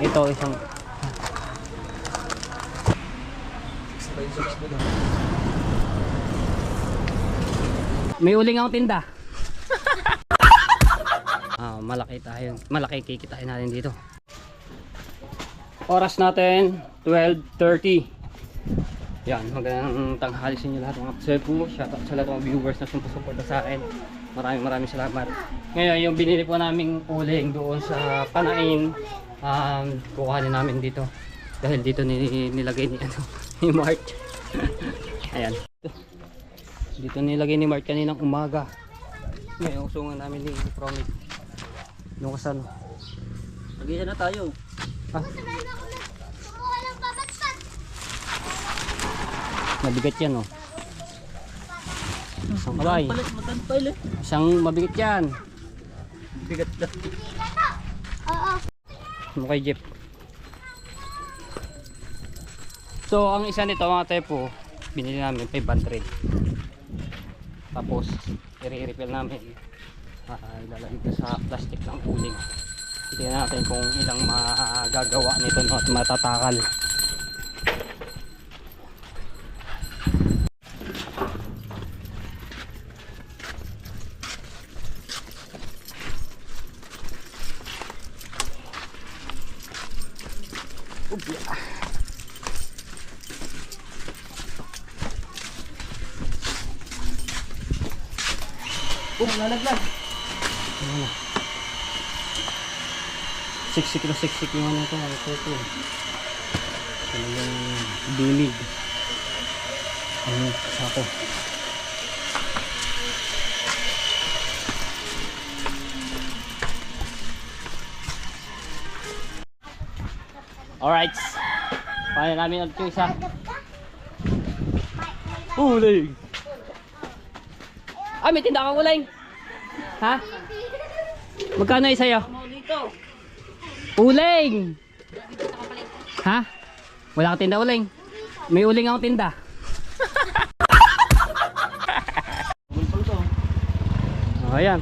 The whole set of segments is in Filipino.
Ito isang may uling akong tinda. Malaki tayo. Malaki kikitain natin dito. Oras natin 12:30. Yan, magandang tanghali sa inyo lahat mga kasepo. Shoutout sa lahat ng viewers na sumusuporta sa akin. Maraming salamat. Ngayon, yung binili po naming uling doon sa Panain, kukuhanin namin dito. Dahil dito nilagay ni ni Mark. Ayan. Dito nilagay ni Mark kaninang umaga. Ngayon, usungan namin ni Promit. Yung kasano. Mag-isa na tayo. Mabigat yan, oh. Isang kalay. Isang mabigat yan. Bigat na. Ano kay Jeep? So, ang isa nito mga tepo, binili namin 500. Tapos, i-refill namin. Ilalagay ito sa plastic ng uling. Tingnan natin kung ilang magagawa nito no, at matatakal. Lalaglag. Siksik yung ano ito. Ito. Talagang dilig. Sako. Alright. Paano namin ulit yung isa? Uling! May tinda kang uling! Ha? Magkano isa sa'yo? Uling! Ha? Wala kang tinda uling? May uling akong tinda. Ayan,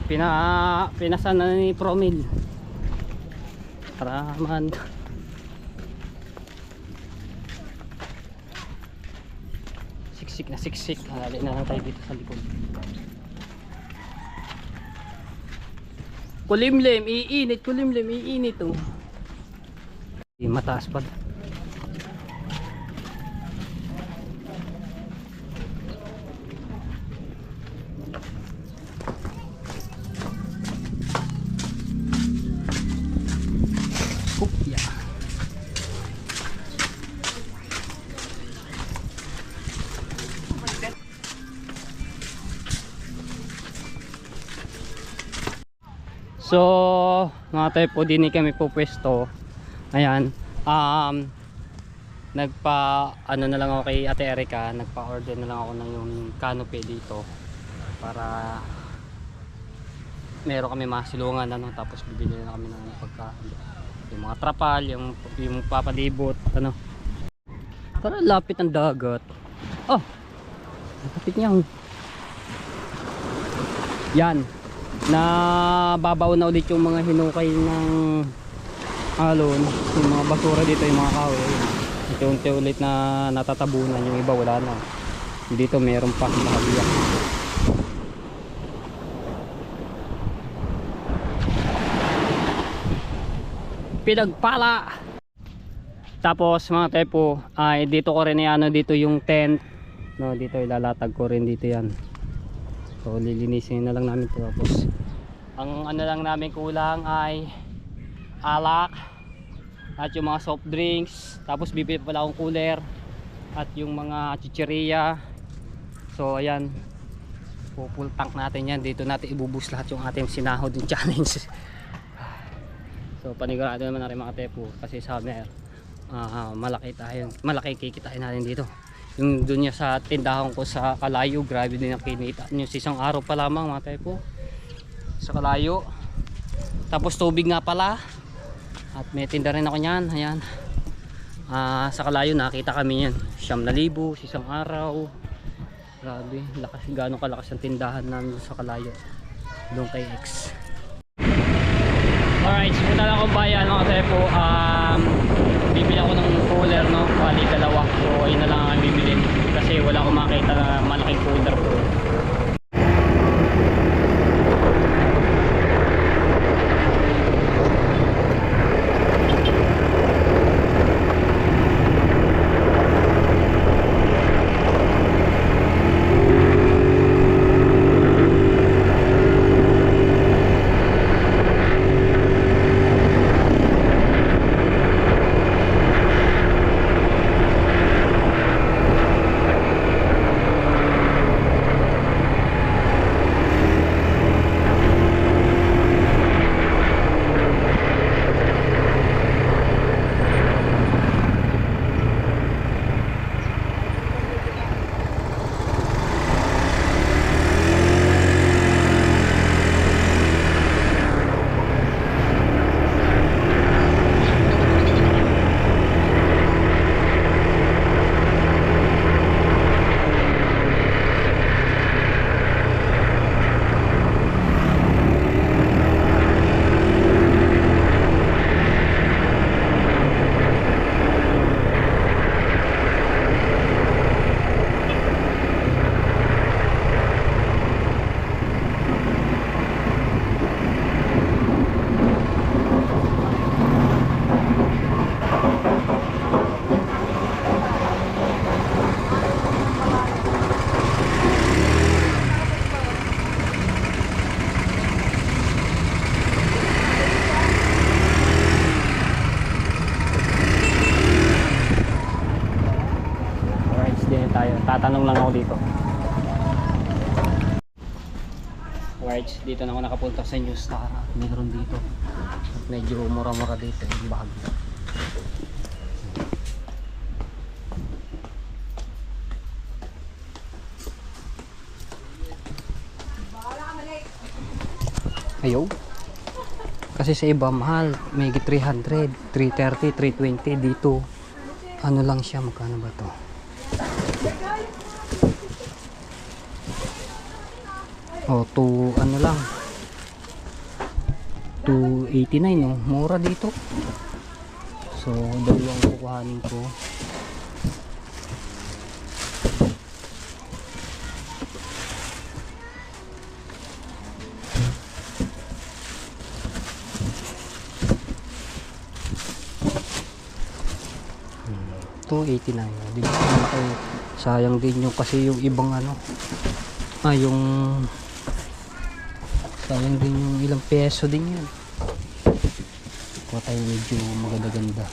pinasan na ni Promil. Para man. Siksik. Halin na lang tayo dito sa likod. Kulimlim, iinit oh. Mataas pa. Kopya. So, mga tayo po din kami po pwesto. Ayan. Na lang ako kay Ate Erica, nagpa-order na lang ako ng yung canopy dito para meron kami masilungan tapos bibili na kami ng yung mga trapal, yung papalibot para lapit ang dagat. Lapit niya. Yan. Na babaw na ulit yung mga hinukay ng alon, yung mga basura dito, yung mga kahoy. Unti-unti ulit na natatabunan, yung iba wala na. Dito meron pa nakabiyak. Pinagpala. Tapos mga tepo, dito ko rin dito yung tent. No, dito ilalatag ko rin dito yan. So lilinisin na lang namin ito. Tapos ang lang namin kulang ay alak at yung mga soft drinks. Tapos bibili pala akong cooler at yung mga chicheria. So ayan, full tank natin yan. Dito natin ibubus lahat yung ating sinahod yung challenge. So panigurado naman na rin mga tepo kasi summer, malaki kikitain natin dito. Yung dun niya sa tindahan ko sa Kalayo, grabe din ang kinita nyo sa isang araw pa lamang mga tepo sa Kalayo. Tapos tubig nga pala, at may tinda rin ako nyan. Ayan, sa Kalayo nakita kami yan 9,000 sa isang araw. Grabe, lakas, gano'ng kalakas ang tindahan namin sa Kalayo doon kay X. Alright, punta lang akong bayan mga tepo. kasi wala akong makita na malaking folder po. Tatanong lang ako dito. Alright, dito na ako nakapunta sa New Star. Meron dito. Medyo mura-mura dito yung bag. Ayaw. Kasi sa iba mahal. May 300, 330, 320 dito. Ano lang siya, magkano ba to? O, ano lang 289 no, mura dito. So dalawang kukuhanin ko. $289, di ba? Sayang din yung kasi yung ibang ano, yung sayang din yung ilang peso din yun. Kuha tayo medyo maganda-ganda.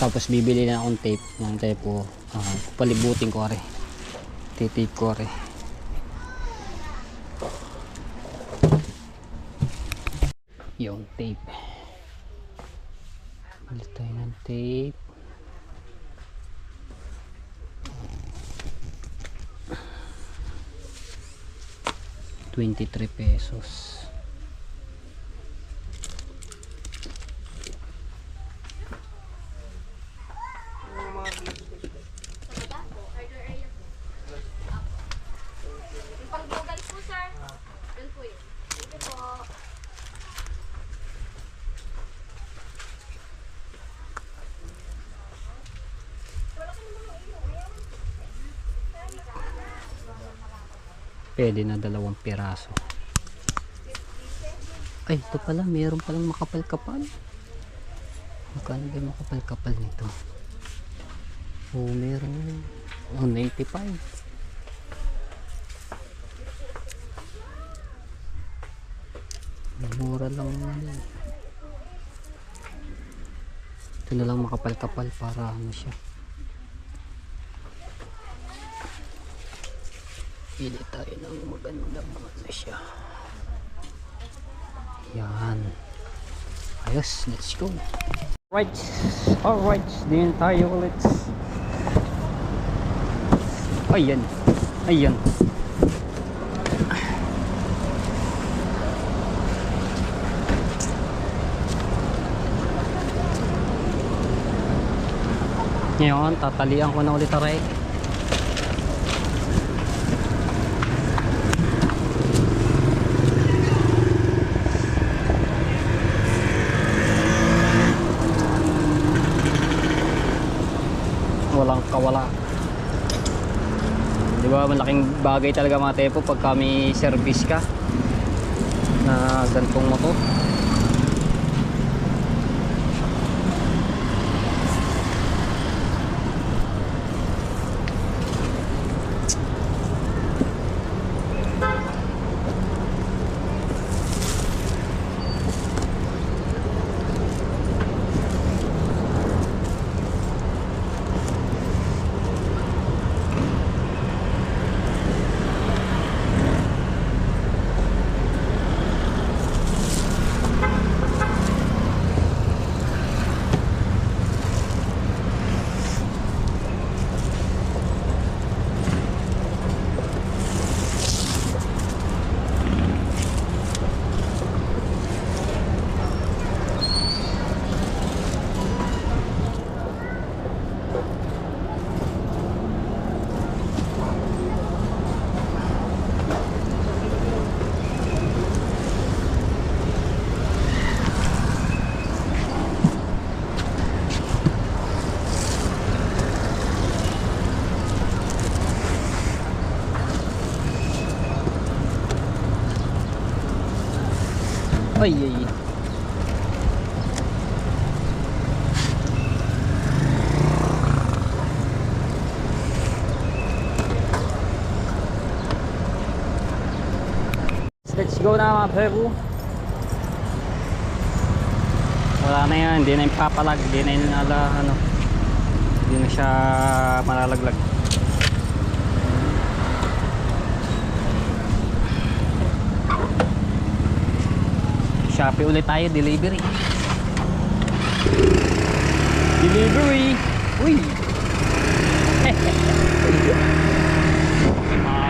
Tapos bibili na akong tape ng tape ko, palibutin ko rin, titape ko rin. Yung tape, bili tayo ng tape. ₱23. Pwede na 2 piraso. Ay, ito pala, meron palang makapal-kapal. Magkano ba yung makapal-kapal nito? Oh, meron. Oh, 95. Mura lang yan. Ito na lang makapal-kapal para ano siya. Pili tayo ng magandang ano siya. Yan. Ayos, let's go. Alright, din tayo ulit. Ayan. Ayan. Ngayon, tatalian ko na ulit aray. Walang kawala. Di ba, malaking bagay talaga mga tepo pag kami service ka na gantong motor. Ay, ay. Let's go na mga Peru. Wala na yan, hindi na yung papalag, hindi na yung hindi na siya malalaglag. Shopee ulit tayo, delivery. Delivery. Uy.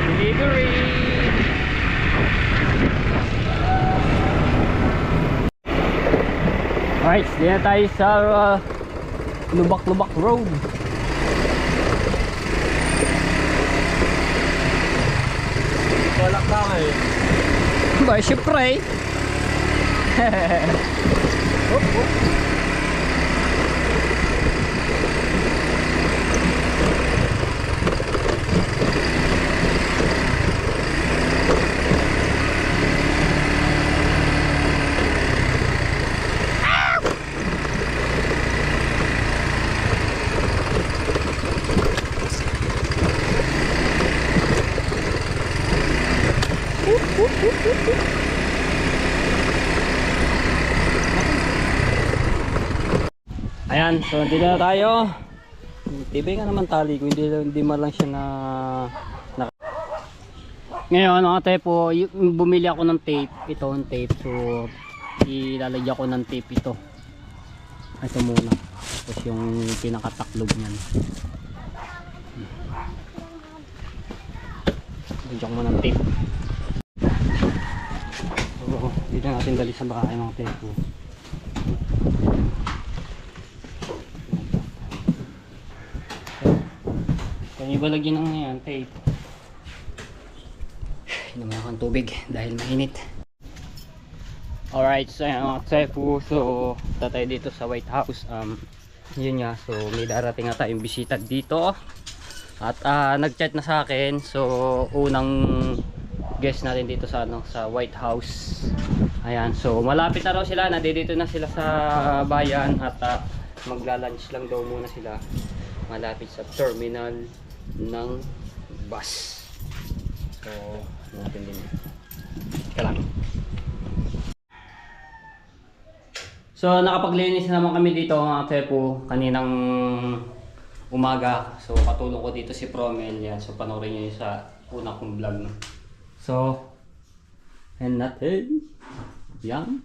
Delivery. Alright, dito tayo sa Lubak-Lubak Road. Balak ka eh. Ba, syempre. Ayan, so dito na tayo. Tibay nga naman tali ko, hindi man lang siya na. Ngayon mga tepo, bumili ako ng tape, ito ang tape. So ilalagyan ko ng tape ito. Ito muna. Tapos yung pinakataklob niyan. Lagyan ko muna ng tape. So dito natin dali sa bahay mga tepo. Kung ibalagyan ng ngayon, tape. Naman akong tubig dahil mainit. Alright, so yan mga tepo. So tatay dito sa White House. Yun nga, so may darating nga tayong bisita dito. At nag-chat na sa akin. So unang guest natin dito sa sa White House. Ayan, so malapit na raw sila, nandito na sila sa bayan at magla-lunch lang daw muna sila malapit sa terminal ng bus. So natin din. Teka lang. So nakapaglinis na naman kami dito mga tepo kaninang umaga. So katulong ko dito si Promel yan. So panoorin niyo sa unang kong vlog. So and natin yan.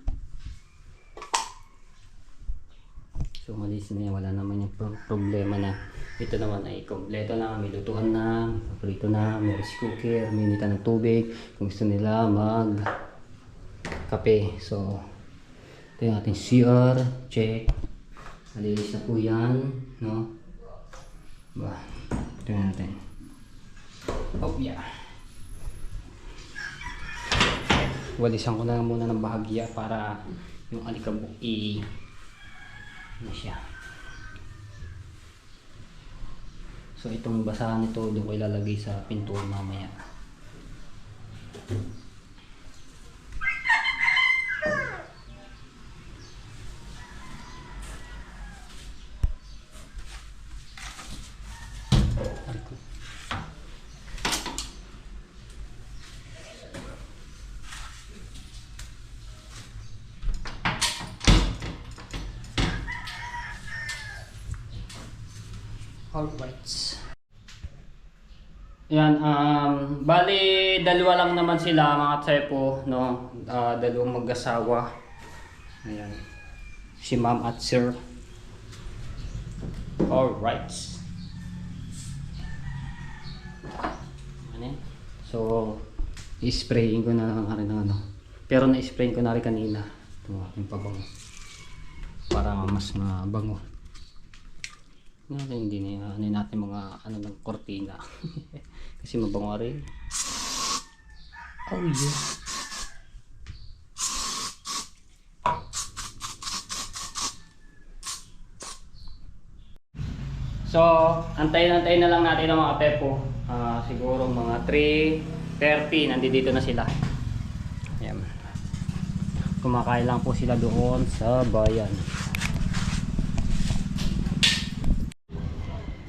So malis na yan, wala naman yung problema na. Ito naman ay kompleto na, may lutuan na, may paprito na, may rice cooker, may initan ng tubig. Kung gusto nila mag kape. So ito yung ating CR, check. Nalilis na po yan, no? Ba, ito yung natin. Oh yeah. Walisan ko na muna ng bahagya para yung alikabok ano siya. So itong basahan nito doon ko ilalagay sa pintuan mamaya. Alright. Yan, bali dalawa lang naman sila mga tsepo, no? Dalawang mag-asawa. Ayan. Si ma'am at sir. Alright. Ano? So, i-sprayin ko na lang rin ng ano. Pero na-sprayin ko na rin kanina. Ito aking pabango. Para mas mabango. Hindi na ano natin mga ano ng kortina. Kasi mabango rin. Oh yeah. So, antayin na lang natin ang mga pepo. Siguro mga 3:30 nandito na sila. Ayan. Kumakain lang po sila doon sa bayan.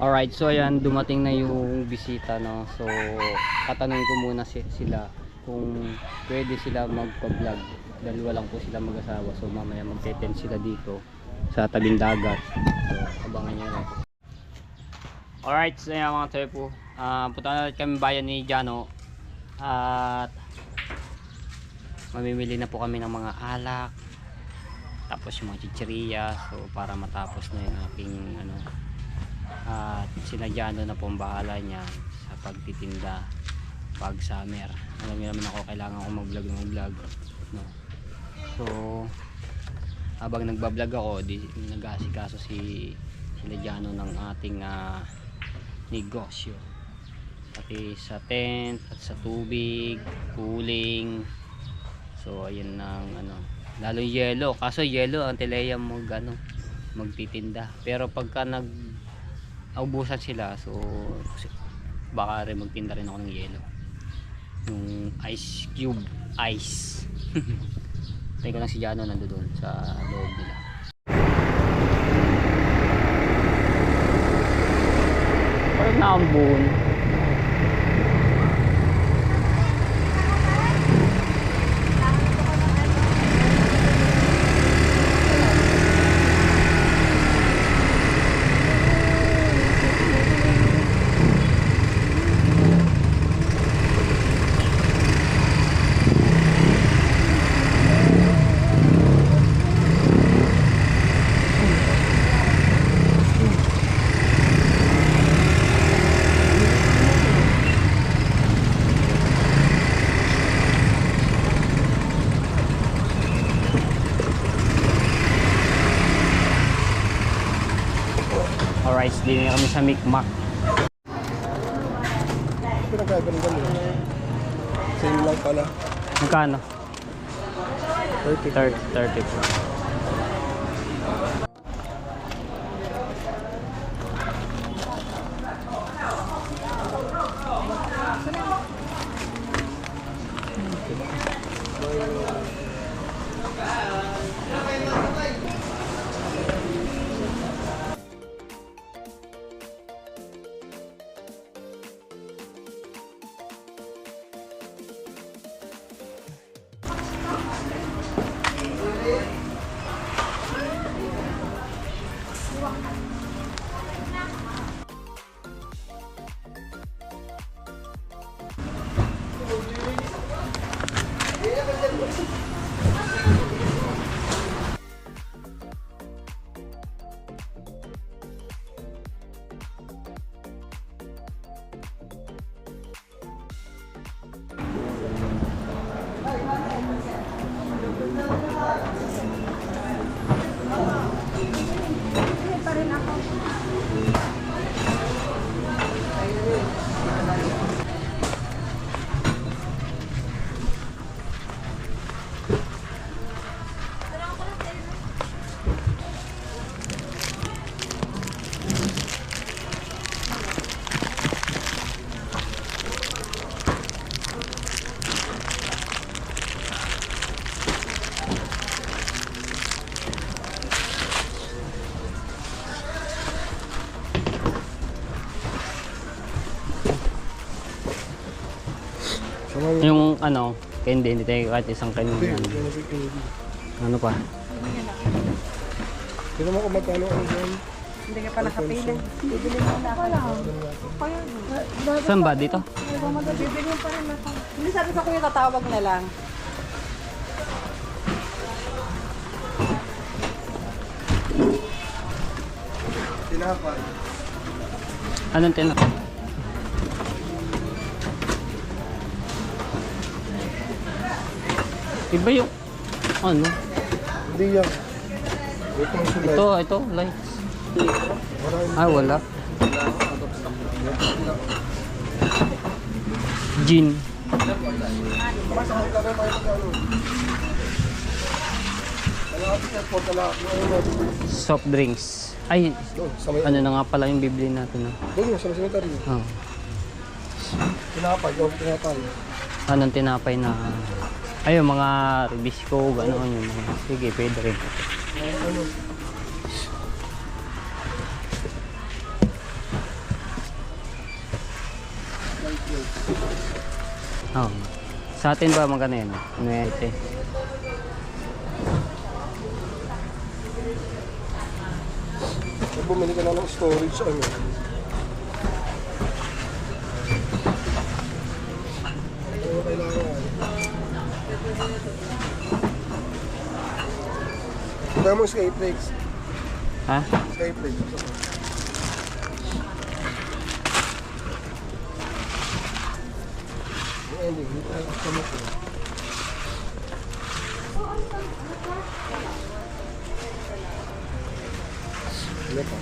Alright, so ayan, dumating na yung bisita, no. So, tatanungin ko muna sila kung pwede sila magpa-vlog. Dalawa lang po sila mag-asawa. So, mamaya mag-tent sila dito sa tabing dagat. So, abangan nyo lang. Alright, so ayan mga tepo. Punta na ulit kami bayan ni Jano. At mamimili na po kami ng mga alak. Tapos yung mga chichirya. So, para matapos na yung aking ano. At sinadyano na po ang bahala niya sa pagtitinda pag summer. Alam niyo naman ako, kailangan ko mag-vlog, no? So habang nagbablog ako, nag-aasikaso sila Jano ng ating negosyo, pati sa tent at sa tubig, cooling. So ayun ng ano, lalo yelo, kaso yelo ang Antileya magtitinda. Pero pagka naubusan sila, so baka rin magtinda rin ako ng yelo, yung ice cube ice. Tayo ko lang si Jano nandoon sa loob nila. Parang naambun. Alright, din kami sa Mikmak. Pinagkagaling. Same lang pala. Magkano? 30. 30 po. Yung ano, candy, hindi tayo kahit isang candy. Ano pa? Tignan mo kung magkano ang dyan. Hindi ka pa nakapila. Bibili mo na ako. Saan ba? Dito? Bibili mo pa rin ako. Hindi sabi sa kuya tatawag na lang. Tinapay. Anong tinapay? Iba yung ano? Hindi yan. Itong sulay. Ito, lights. Marami. Ah, wala. Gin. Soft drinks. Ay, Doon, sa may, ano na nga pala yung bibili natin. No? doon yung sa cemetery. Oh. Tinapay, yung tinapay. Anong tinapay na... Ayun, mga bisco, gano'n yung mga... Sige, pwede rin. Ano? Oh. Sa atin ba magkano yun? 9. Kung bumili ka na ng storage, ano? Ano kailangan? Kaya mo Skyflex. Ha? Skyflex. Hindi, hindi tayo kasama ko. Ano pa?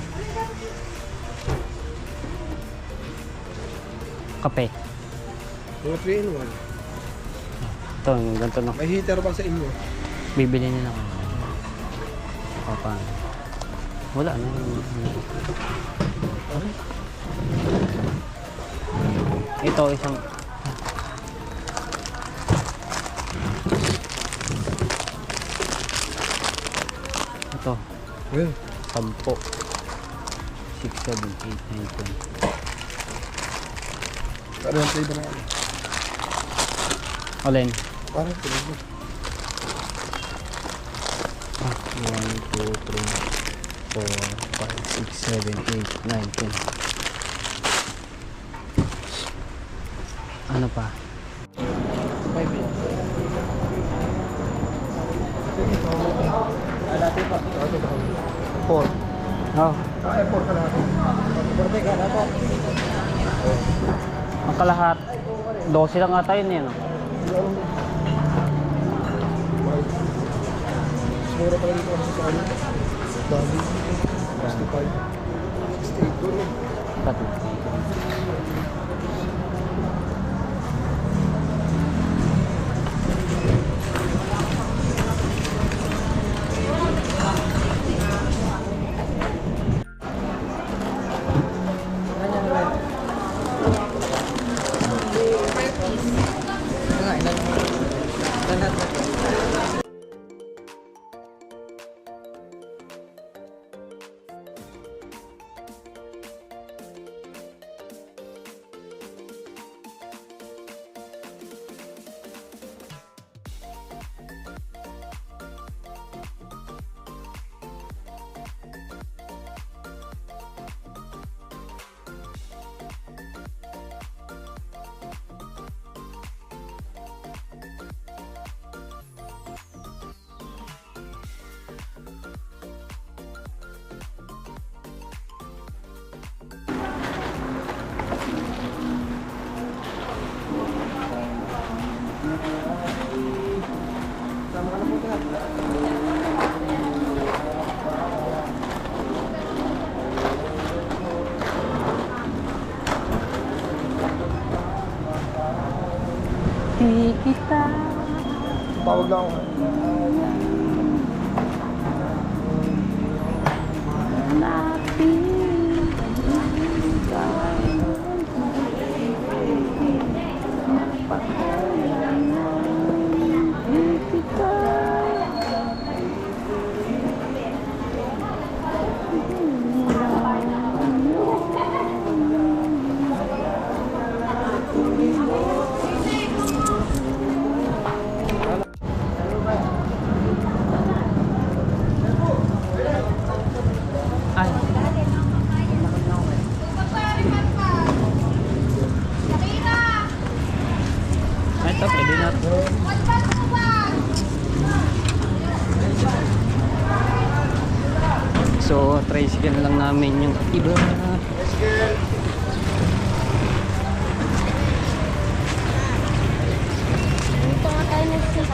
Kape. Mga 3 in 1. Ito, yung ganito na. May heater ba sa inyo? Bibili nila ako. O, paano? Wala na. Ito, isang... Ito, Well, 10. 6, 7, 8, 9, 10. parang yung flavor na ano. Alin? Parang flavor. 1, 2, 3, 4, 5, 6, 7, 8, 9, 10. Ano pa? 5 yan. Dati pa. Dati pa. 4. Oh, Ay, 4 ka natin. 4 ka na po. ang kalahat. 12 lang ata yun no? Mura pala dito kasi sa ano. Dami. 65. 68 doon eh. Tatlo. Di kita Tawag na ako. tricycle na lang namin yung iba. Dito nga tayo ng seat.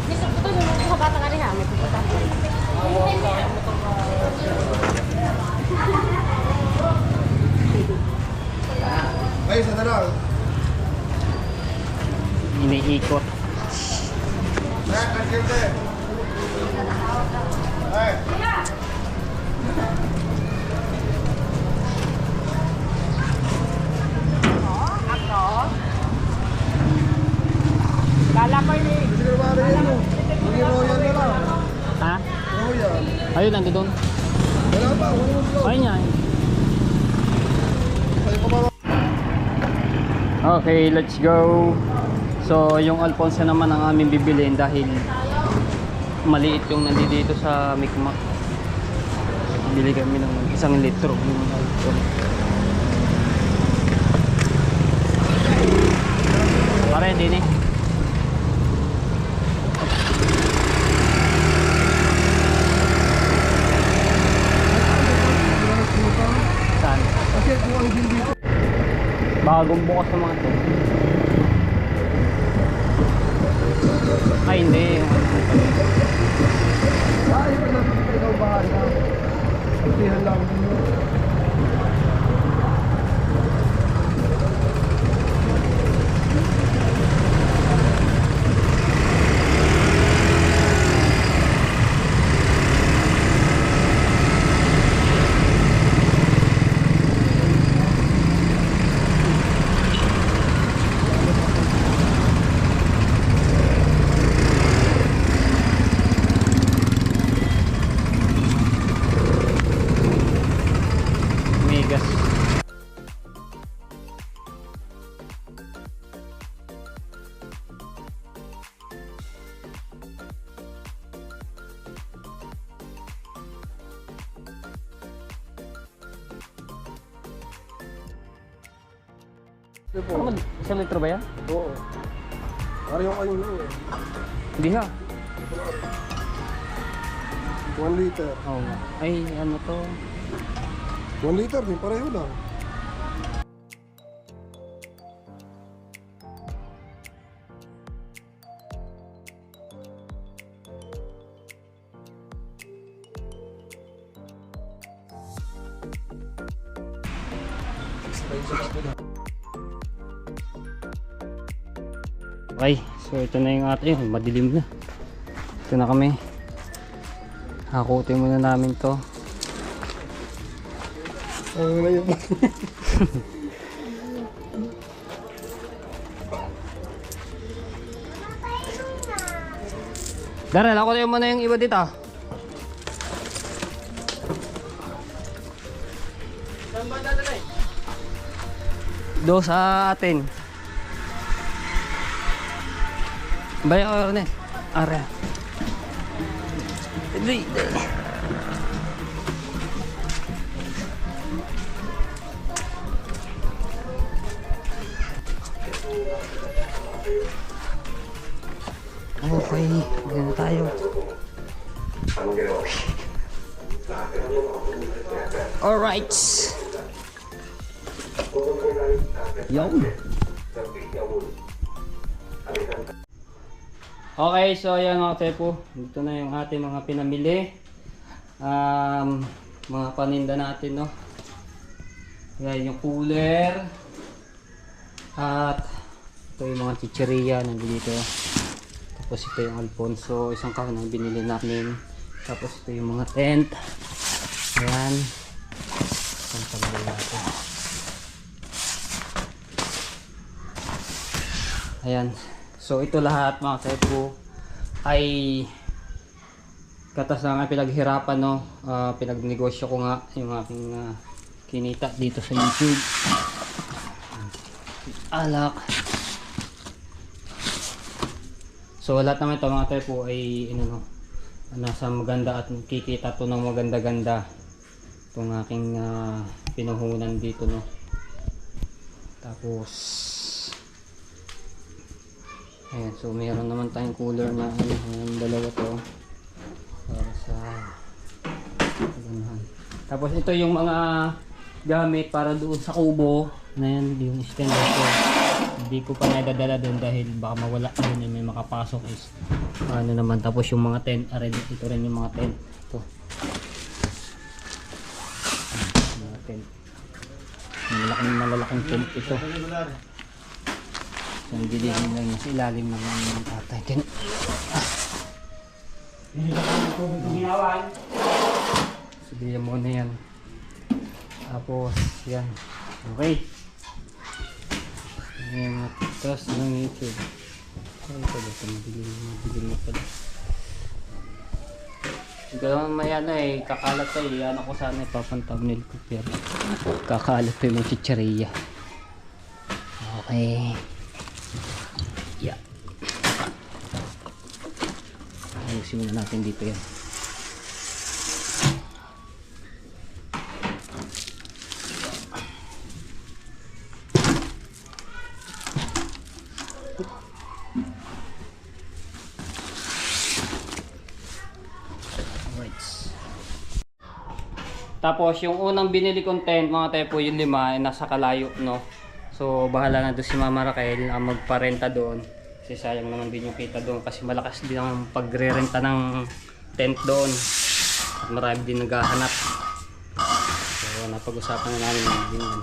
Gusto ko to, sa bata ka rin ha, may pupunta. Ay, isa na lang. Iniikot. Ay, pagkinte. Ay. Kala ko yun eh. Sige na ba rin mo? Hindi royal na lang. Ha? Royal. Ayun, nandun doon. Wala pa, wala mo dito. Ayun yan. Sa'yo pa ba? Okay, let's go. So, yung Alfonso naman ang aming bibiliin dahil maliit yung nandito sa Micmac. Bili kami ng 1 litro yung Alfonso. Pare, hindi ni. Saan? Kasi kung ang hindi dito. Bagong bukas sa mga to. Ay, hindi. Ay, pag nakikita ikaw bahala. Pagtihan lang mo. Megas. Ano, 1 litro ba yan? Oo. Pareho kayo lang eh. Hindi ha. 1 liter. Oo nga. Ay, ano to? 1 liter din, pareho lang. Okay, so ito na yung ating, madilim na. Ito na kami. Hakutin muna namin to. Ano na yun? Daryl, hakutin mo na yung iba dito. Saan ba dadalay? Do sa atin. Bayo ko rin eh. Are. Dali. Okay, ganun tayo. Alright. Yun. Okay, so ayan mga tepo. Dito na yung ating mga pinamili. Mga paninda natin, no. Yan yung cooler. At ito yung mga chicheria nandito. Tapos ito yung Alfonso, isang kahon ang binili namin. Tapos ito yung mga tent. Ayan. Ang pagdala natin. Ayan. So ito lahat mga tepo ay katas na nga pinaghirapan, no. Pinagnegosyo ko nga yung aking kinita dito sa YouTube. Alak. So lahat naman ito mga tepo ay nasa maganda at kikita to ng maganda-ganda. Ito Itong aking pinuhunan dito, no. Tapos ayan, so meron naman tayong cooler na yung dalawa to para sa ganahan. Tapos ito yung mga gamit para doon sa kubo na yan, yung stainless ko. Hindi ko pa nadadala doon dahil baka mawala doon, may makapasok is ano naman. Tapos yung mga tent, ito rin yung mga tent. Ito. Mga tent. Malalaking tent ito. So, ang diligin lang yung sa ilalim ng tatay. Tent. Sabihan mo na yan. Tapos yan. Okay. Ayan, tapos ng YouTube. Ay, ito ba? Mabiling na pala. Ganoon may ano eh, kakalat ko eh. Ano ko sana ipapang-thumbnail ko. Pero kakalat ko yung chicharia. Okay. Yeah. Ayusin muna natin dito yan. Tapos yung unang binili kong tent mga tepo, yung 5 ay nasa Kalayo, no. So bahala na doon si Mama Raquel ang magparenta doon. Kasi sayang naman din yung kita doon kasi malakas din ang pagre-renta ng tent doon. At marami din naghahanap. So napag-usapan na namin din yan.